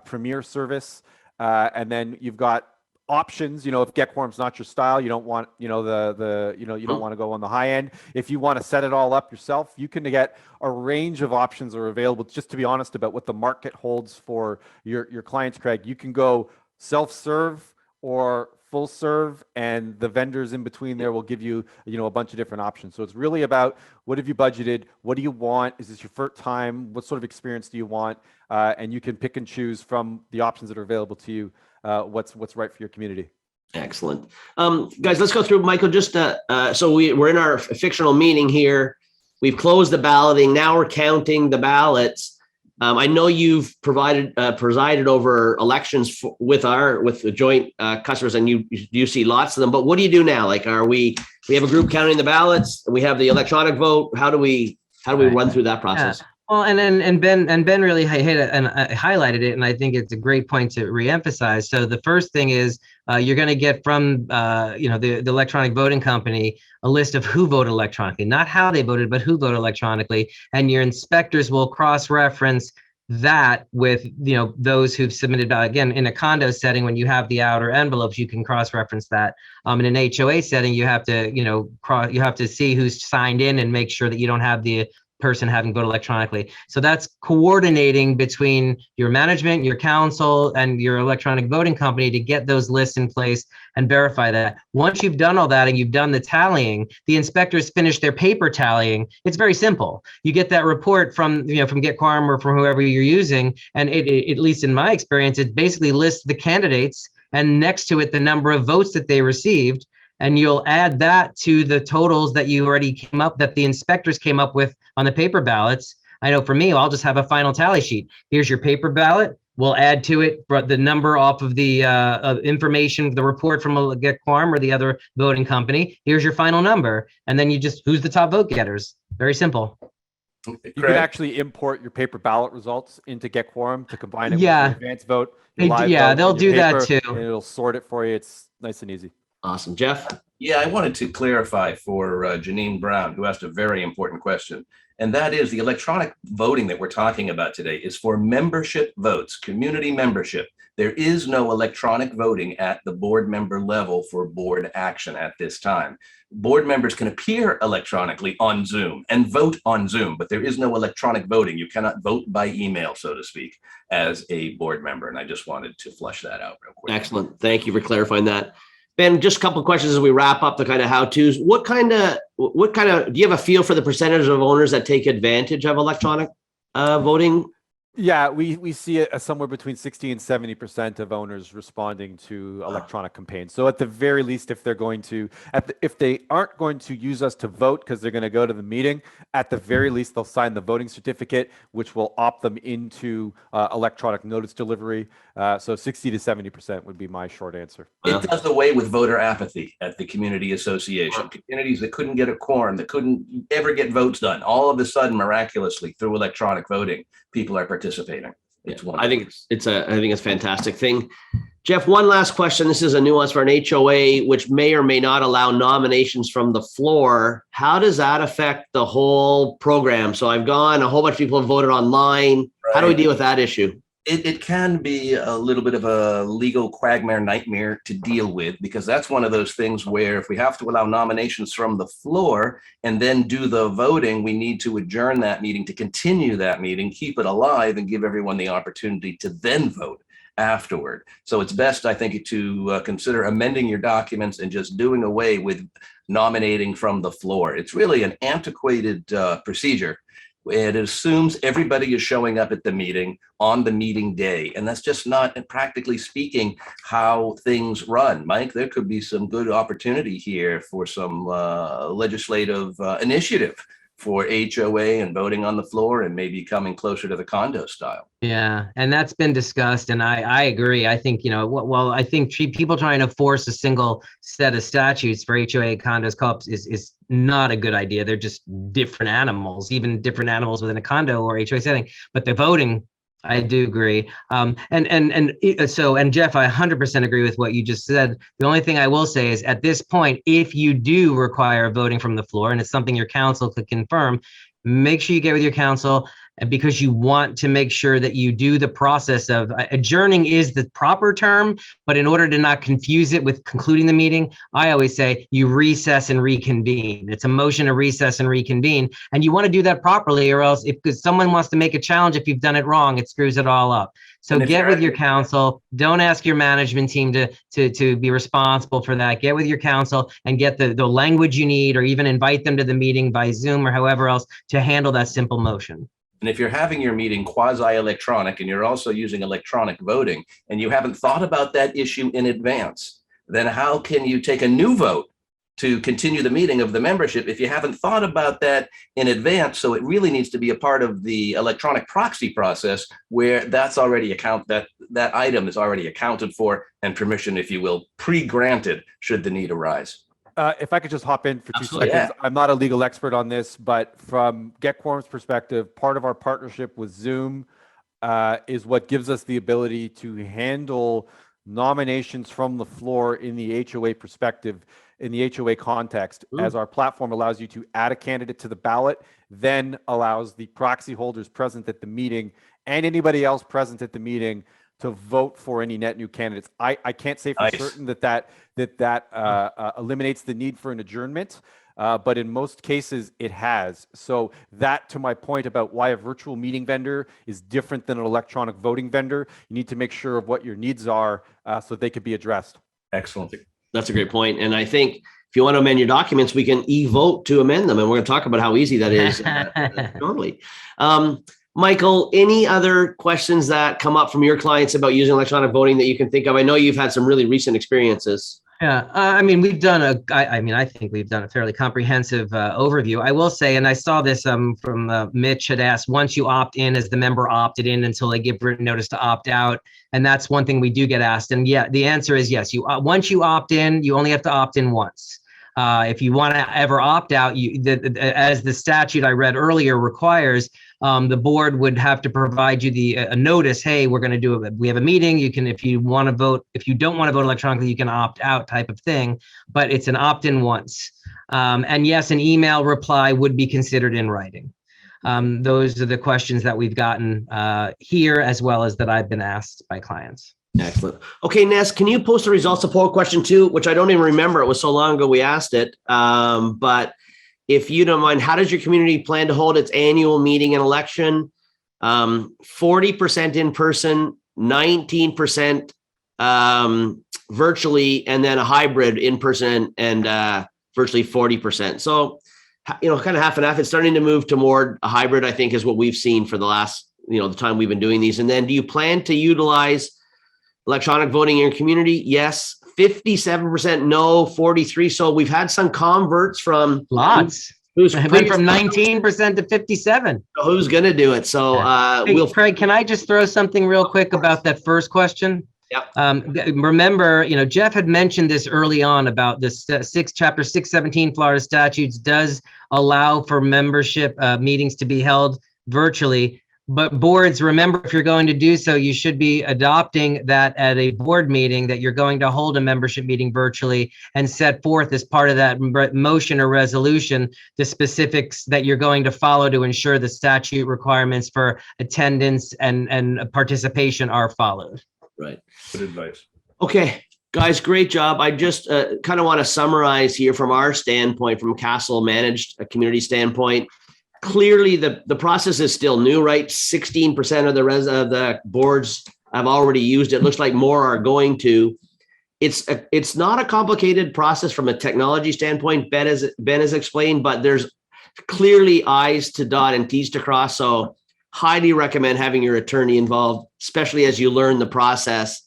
S4: premier service. And then you've got options. If Get Quorum's not your style, you don't want, you don't want to go on the high end. If you want to set it all up yourself, you can get a range of options are available. Just to be honest about what the market holds for your clients, Craig, you can go self-serve or full serve, and the vendors in between there will give you, a bunch of different options. So it's really about what have you budgeted? What do you want? Is this your first time? What sort of experience do you want? And you can pick and choose from the options that are available to you. What's right for your community.
S1: Excellent. Guys, let's go through, Michael, just so we're in our fictional meeting here. We've closed the balloting. Now we're counting the ballots. I know you've presided over elections with the joint customers, and you see lots of them, but what do you do now? Like, we have a group counting the ballots, we have the electronic vote. How do we run through that process?
S3: Well, and Ben really hit it and highlighted it, and I think it's a great point to reemphasize. So the first thing is you're going to get from the electronic voting company a list of who voted electronically, not how they voted, but who voted electronically, and your inspectors will cross-reference that with those who've submitted. Again, in a condo setting, when you have the outer envelopes, you can cross-reference that. In an HOA setting, you have to you have to see who's signed in and make sure that you don't have the person having voted electronically. So that's coordinating between your management, your council, and your electronic voting company to get those lists in place and verify that. Once you've done all that and you've done the tallying, the inspectors finish their paper tallying. It's very simple. You get that report from Get Quorum or from whoever you're using, and it at least in my experience, it basically lists the candidates and next to it the number of votes that they received. And you'll add that to the totals that you already came up, that the inspectors came up with on the paper ballots. I know for me, I'll just have a final tally sheet. Here's your paper ballot. We'll add to it the number off of the information, the report from Get Quorum or the other voting company. Here's your final number. And then who's the top vote getters? Very simple.
S4: You can actually import your paper ballot results into Get Quorum to combine it with
S3: Yeah.
S4: your advanced vote. Your live vote,
S3: they'll
S4: and your
S3: do that
S4: paper,
S3: too.
S4: and it'll sort it for you. It's nice and easy.
S1: Awesome. Jeff?
S2: Yeah, I wanted to clarify for Janine Brown, who asked a very important question. And that is the electronic voting that we're talking about today is for membership votes, community membership. There is no electronic voting at the board member level for board action at this time. Board members can appear electronically on Zoom and vote on Zoom, but there is no electronic voting. You cannot vote by email, so to speak, as a board member. And I just wanted to flush that out real quick.
S1: Excellent. Thank you for clarifying that. Ben, just a couple of questions as we wrap up the kind of how-tos. What kind of, do you have a feel for the percentage of owners that take advantage of electronic voting?
S4: Yeah, we see it as somewhere between 60 and 70% of owners responding to electronic campaigns. So at the very least, if they're going to, if they aren't going to use us to vote because they're going to go to the meeting, at the very least, they'll sign the voting certificate, which will opt them into electronic notice delivery. So 60 to 70% would be my short answer.
S2: It does away with voter apathy at the community association. Communities that couldn't get a quorum, that couldn't ever get votes done, all of a sudden, miraculously, through electronic voting, people are participating. It's wonderful.
S1: I think it's a fantastic thing. Jeff, one last question. This is a nuance for an HOA, which may or may not allow nominations from the floor. How does that affect the whole program? So I've gone, a whole bunch of people have voted online. Right. How do we deal with that issue?
S2: It can be a little bit of a legal quagmire nightmare to deal with, because that's one of those things where if we have to allow nominations from the floor and then do the voting, we need to adjourn that meeting to continue that meeting, keep it alive, and give everyone the opportunity to then vote afterward. So it's best, I think, to consider amending your documents and just doing away with nominating from the floor. It's really an antiquated procedure. It assumes everybody is showing up at the meeting on the meeting day. And that's just not, practically speaking, how things run. Mike, there could be some good opportunity here for some legislative initiative for HOA and voting on the floor and maybe coming closer to the condo style.
S3: Yeah, and that's been discussed, and I agree. I think, I think people trying to force a single set of statutes for HOA, condos, co-ops is not a good idea. They're just different animals, even different animals within a condo or HOA setting. But the voting, I do agree. And Jeff, I 100% agree with what you just said. The only thing I will say is at this point, if you do require voting from the floor, and it's something your council could confirm, make sure you get with your council, because you want to make sure that you do the process of adjourning is the proper term, but in order to not confuse it with concluding the meeting, I always say you recess and reconvene. It's a motion to recess and reconvene, and you want to do that properly, or else because someone wants to make a challenge, if you've done it wrong, it screws it all up. So get with your council. Don't ask your management team to be responsible for that. Get with your council and get the language you need, or even invite them to the meeting by Zoom or however else to handle that simple motion.
S2: And if you're having your meeting quasi-electronic and you're also using electronic voting and you haven't thought about that issue in advance, then how can you take a new vote to continue the meeting of the membership if you haven't thought about that in advance? So it really needs to be a part of the electronic proxy process where that's already that item is already accounted for and permission, if you will, pre-granted should the need arise.
S4: If I could just hop in for 2
S1: Absolutely.
S4: seconds. I'm not a legal expert on this, but from Get Quorum's perspective, part of our partnership with Zoom is what gives us the ability to handle nominations from the floor in the HOA perspective, in the HOA context, as our platform allows you to add a candidate to the ballot, then allows the proxy holders present at the meeting and anybody else present at the meeting to vote for any net new candidates. I can't say for certain that eliminates the need for an adjournment, but in most cases it has. So that, to my point about why a virtual meeting vendor is different than an electronic voting vendor, you need to make sure of what your needs are so they could be addressed.
S2: Excellent.
S1: That's a great point. And I think if you want to amend your documents, we can e-vote to amend them. And we're going to talk about how easy that is shortly. Michael, any other questions that come up from your clients about using electronic voting that you can think of? I know you've had some really recent experiences.
S3: Yeah, I mean, I think we've done a fairly comprehensive overview. I will say, and I saw this from Mitch had asked, once you opt in, as the member opted in until they give written notice to opt out? And that's one thing we do get asked. And yeah, the answer is yes. Once you opt in, you only have to opt in once. If you want to ever opt out, as the statute I read earlier requires, the board would have to provide you a notice. Hey, we have a meeting. You can, if you want to vote, if you don't want to vote electronically, you can opt out, type of thing. But it's an opt-in once. And yes, an email reply would be considered in writing. Those are the questions that we've gotten here, as well as that I've been asked by clients.
S1: Excellent. Okay, Ness, can you post the results of poll question 2, which I don't even remember. It was so long ago we asked it. But if you don't mind, how does your community plan to hold its annual meeting and election? 40% in person, 19% virtually, and then a hybrid in person and virtually 40%. So, kind of half and half. It's starting to move to more a hybrid, I think, is what we've seen for the last, the time we've been doing these. And then do you plan to utilize electronic voting in your community? Yes. 57% no, 43. So we've had some converts from
S3: lots. Went from 19% to 57.
S1: Who's going to do it? So
S3: hey, Craig, can I just throw something real quick about that first question?
S1: Yeah.
S3: Remember, Jeff had mentioned this early on about this Chapter 617 Florida statutes does allow for membership meetings to be held virtually. But boards, remember, if you're going to do so, you should be adopting that at a board meeting, that you're going to hold a membership meeting virtually and set forth as part of that motion or resolution the specifics that you're going to follow to ensure the statute requirements for attendance and participation are followed.
S1: Right.
S2: Good advice.
S1: Okay, guys, great job. I just kind of want to summarize here from our standpoint, from Castle Managed Community standpoint. Clearly, the process is still new, right? 16% of the boards have already used it. Looks like more are going to. It's not a complicated process from a technology standpoint, Ben has explained, but there's clearly I's to dot and T's to cross. So highly recommend having your attorney involved, especially as you learn the process.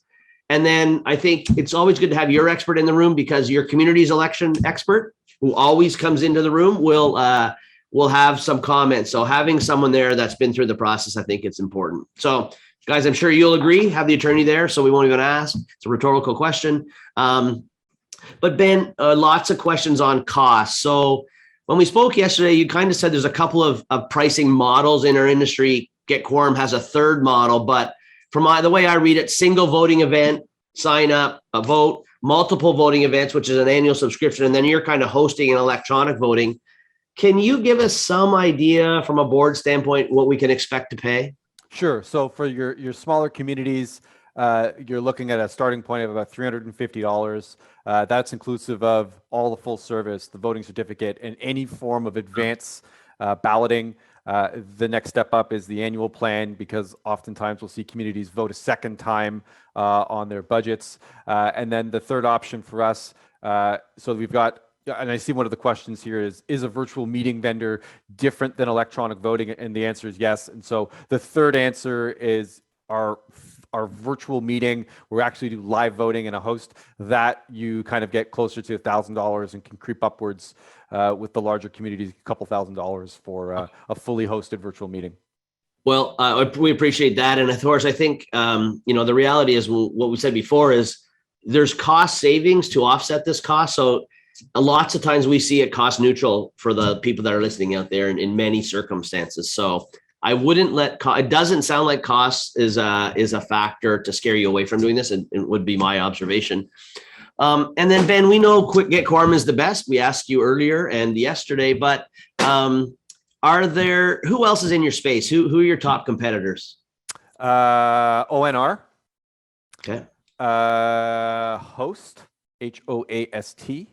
S1: And then I think it's always good to have your expert in the room, because your community's election expert, who always comes into the room, will have some comments. So having someone there that's been through the process, I think it's important. So guys, I'm sure you'll agree, have the attorney there, so we won't even ask. It's a rhetorical question. But Ben, lots of questions on costs. So when we spoke yesterday, you kind of said there's a couple of pricing models in our industry. Get Quorum has a third model, but from the way I read it, single voting event, sign up, a vote, multiple voting events, which is an annual subscription, and then you're kind of hosting an electronic voting. Can you give us some idea from a board standpoint what we can expect to pay?
S4: Sure. So for your smaller communities, you're looking at a starting point of about $350. That's inclusive of all the full service, the voting certificate, and any form of advance balloting. The next step up is the annual plan, because oftentimes we'll see communities vote a second time on their budgets. And then the third option for us, so we've got, and I see one of the questions here is a virtual meeting vendor different than electronic voting? And the answer is yes. And so the third answer is our virtual meeting. We actually do live voting and a host that you kind of get closer to $1,000 and can creep upwards with the larger communities, a couple $1,000 for a fully hosted virtual meeting.
S1: Well, we appreciate that. And of course, I think, the reality is what we said before is there's cost savings to offset this cost. So lots of times we see it cost neutral for the people that are listening out there in many circumstances. So I wouldn't it doesn't sound like cost is a factor to scare you away from doing this, and it would be my observation. And then Ben, we know Quick Get Quorum is the best. We asked you earlier and yesterday, but who else is in your space? Who are your top competitors?
S4: ONR.
S1: Okay.
S4: Host, HOAST.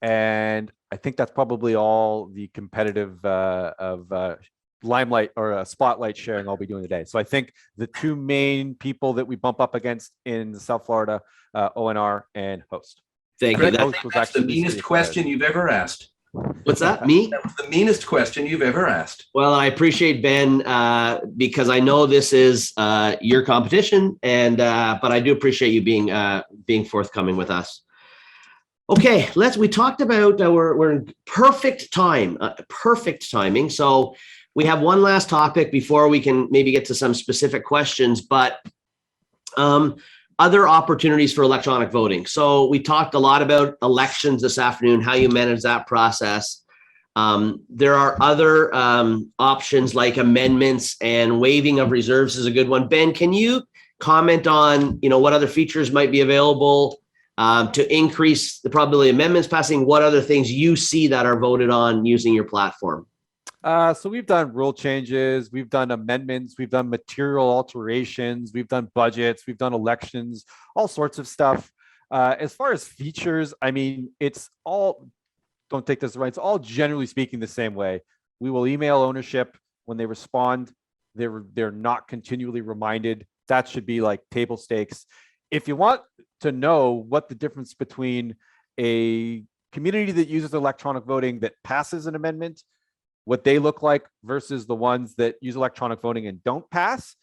S4: And I think that's probably all the competitive of limelight or spotlight sharing I'll be doing today. So I think the two main people that we bump up against in South Florida, ONR and Host.
S1: Thank
S2: Greg,
S1: you.
S2: I think that's the meanest question you've ever asked.
S1: What's that? Me?
S2: That was the meanest question you've ever asked.
S1: Well, I appreciate Ben because I know this is your competition, and but I do appreciate you being forthcoming with us. Okay, we talked about we're in perfect timing. So we have one last topic before we can maybe get to some specific questions, but other opportunities for electronic voting. So we talked a lot about elections this afternoon, how you manage that process. There are other options like amendments, and waiving of reserves is a good one. Ben, can you comment on what other features might be available to increase the probability of amendments passing? What other things you see that are voted on using your platform?
S4: So we've done rule changes, we've done amendments, we've done material alterations, we've done budgets, we've done elections, all sorts of stuff. As far as features, I mean, it's all, don't take this right, it's all generally speaking the same way. We will email ownership when they respond. They're not continually reminded. That should be like table stakes. If you want to know what the difference between a community that uses electronic voting that passes an amendment, what they look like versus the ones that use electronic voting and don't pass,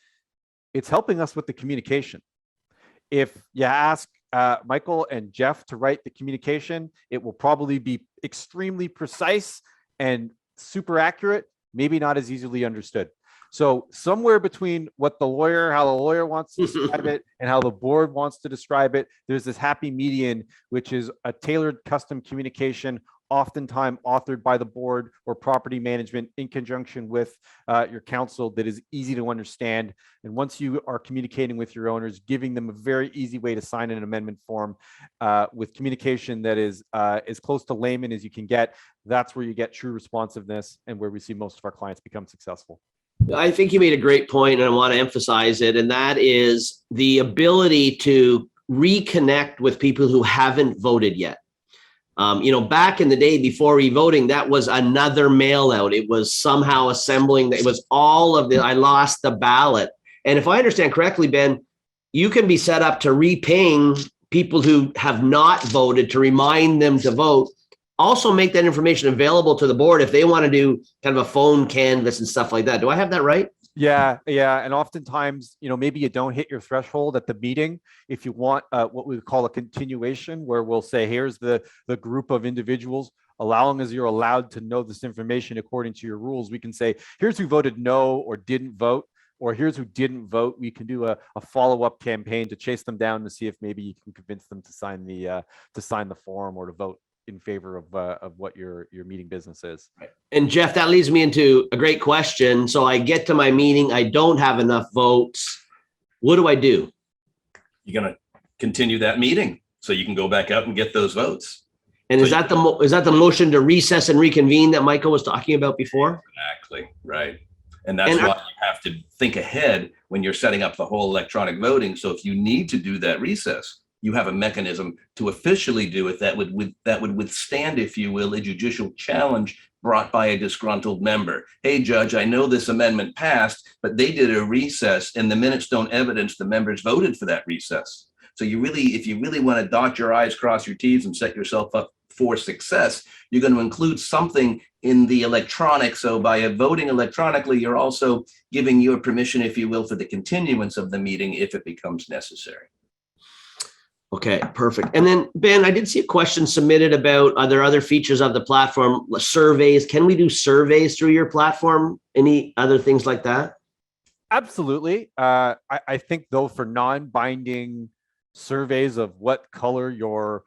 S4: it's helping us with the communication. If you ask Michael and Jeff to write the communication, it will probably be extremely precise and super accurate, maybe not as easily understood. So somewhere between how the lawyer wants to describe it and how the board wants to describe it, there's this happy median, which is a tailored custom communication, oftentimes authored by the board or property management in conjunction with your council, that is easy to understand. And once you are communicating with your owners, giving them a very easy way to sign an amendment form with communication that is as close to layman as you can get, that's where you get true responsiveness and where we see most of our clients become successful.
S1: I think you made a great point, and I want to emphasize it, and that is the ability to reconnect with people who haven't voted yet. Back in the day before e-voting, that was another mail out. It was somehow assembling. It was all of I lost the ballot. And if I understand correctly, Ben, you can be set up to re-ping people who have not voted to remind them to vote. Also make that information available to the board if they want to do kind of a phone canvas and stuff like that. Do I have that right?
S4: Yeah. And oftentimes, maybe you don't hit your threshold at the meeting. If you want what we would call a continuation, where we'll say, here's the group of individuals, allowing as you're allowed to know this information according to your rules, we can say, here's who voted no or didn't vote, or here's who didn't vote. We can do a follow-up campaign to chase them down to see if maybe you can convince them to sign the form or to vote in favor of what your meeting business is.
S1: Right. And Jeff, that leads me into a great question. So I get to my meeting, I don't have enough votes. What do I do?
S2: You're going to continue that meeting so you can go back out and get those votes.
S1: And is that the motion to recess and reconvene that Michael was talking about before?
S2: Exactly. Right. And that's why you have to think ahead when you're setting up the whole electronic voting. So if you need to do that recess, you have a mechanism to officially do it that would withstand, if you will, a judicial challenge brought by a disgruntled member. Hey, Judge, I know this amendment passed, but they did a recess and the minutes don't evidence the members voted for that recess. So if you really want to dot your I's, cross your T's, and set yourself up for success, you're going to include something in the electronic. So by voting electronically, you're also giving your permission, if you will, for the continuance of the meeting if it becomes necessary.
S1: Okay, perfect. And then Ben, I did see a question submitted about, are there other features of the platform, surveys? Can we do surveys through your platform? Any other things like that?
S4: Absolutely. I think though, for non-binding surveys of what color your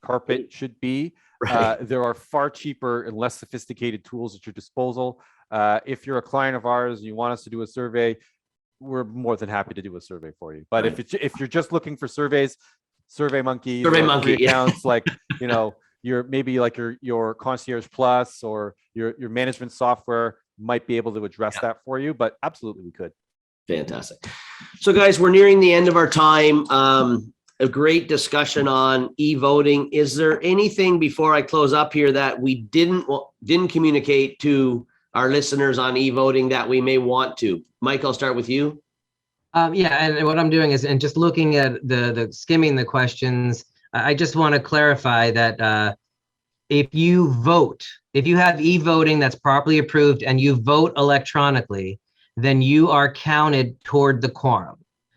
S4: carpet should be.
S1: Right.
S4: There are far cheaper and less sophisticated tools at your disposal. If you're a client of ours and you want us to do a survey, we're more than happy to do a survey for you. But
S1: Right.
S4: if you're just looking for surveys, SurveyMonkey,
S1: SurveyMonkey,
S4: free
S1: yeah.
S4: accounts like your maybe like your Concierge Plus or your management software might be able to address that for you. But absolutely, we could.
S1: Fantastic. So guys, we're nearing the end of our time. A great discussion on e-voting. Is there anything before I close up here that we didn't communicate to our listeners on e-voting that we may want to? Mike, I'll start with you.
S3: Yeah, and what I'm doing is, and just looking at the skimming the questions, I just want to clarify that if you have e-voting that's properly approved and you vote electronically, then you are counted toward the quorum.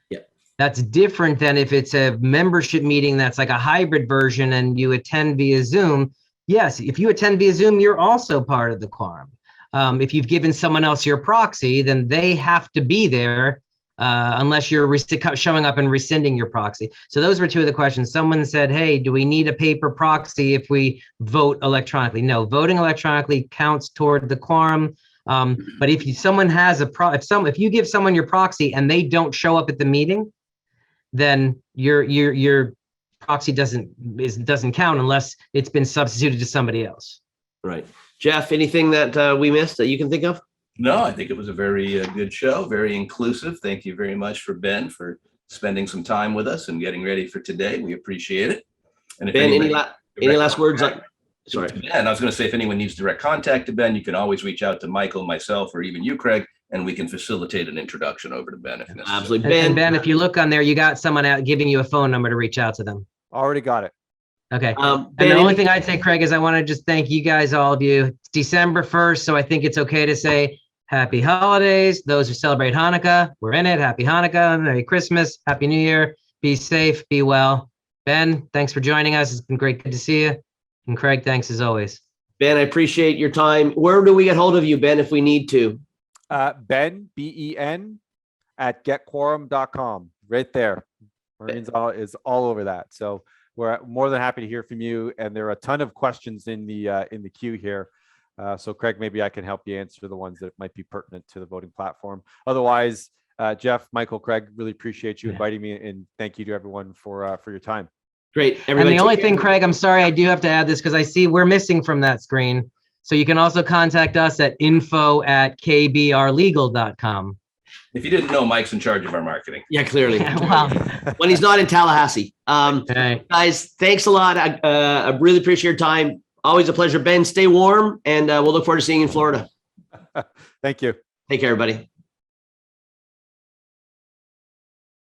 S1: Yeah.
S3: That's different than if it's a membership meeting that's like a hybrid version and you attend via Zoom. Yes, if you attend via Zoom, you're also part of the quorum. If you've given someone else your proxy, then they have to be there unless you're showing up and rescinding your proxy. So those were two of the questions. Someone said, hey, do we need a paper proxy if we vote electronically? No, voting electronically counts toward the quorum. But if someone has if you give someone your proxy and they don't show up at the meeting, then your proxy doesn't count unless it's been substituted to somebody else.
S1: Right. Jeff, anything that we missed that you can think of?
S2: No, I think it was a very good show, very inclusive. Thank you very much for Ben for spending some time with us and getting ready for today. We appreciate it. And if
S1: Ben,
S2: anybody-
S1: any last words?
S2: Sorry. Ben, I was going to say, if anyone needs direct contact to Ben, you can always reach out to Michael, myself, or even you, Craig, and we can facilitate an introduction over to Ben if necessary.
S1: Absolutely.
S3: And Ben, if you look on there, you got someone out giving you a phone number to reach out to them.
S4: Already got it.
S3: Okay.
S1: Ben,
S3: And the only thing I'd say, Craig, is I want to just thank you guys, all of you. It's December 1st, so I think it's okay to say happy holidays. Those who celebrate Hanukkah, we're in it. Happy Hanukkah, Merry Christmas, Happy New Year. Be safe, be well. Ben, thanks for joining us. It's been great. Good to see you. And Craig, thanks as always.
S1: Ben, I appreciate your time. Where do we get hold of you, Ben, if we need to?
S4: Ben, BEN, at getquorum.com. Right there. Maureen's is all over that. So we're more than happy to hear from you. And there are a ton of questions in the queue here. So Craig, maybe I can help you answer the ones that might be pertinent to the voting platform. Otherwise, Jeff, Michael, Craig, really appreciate you inviting me, and thank you to everyone for your time.
S1: Great.
S3: And the only thing, Craig, I'm sorry, I do have to add this because I see we're missing from that screen. So you can also contact us at info@kbrlegal.com.
S2: If you didn't know, Mike's in charge of our marketing.
S1: Yeah, clearly.
S3: Wow.
S1: When he's not in Tallahassee.
S3: Okay.
S1: Guys, thanks a lot. I really appreciate your time. Always a pleasure. Ben, stay warm, and we'll look forward to seeing you in Florida.
S4: Thank you.
S1: Take care, everybody.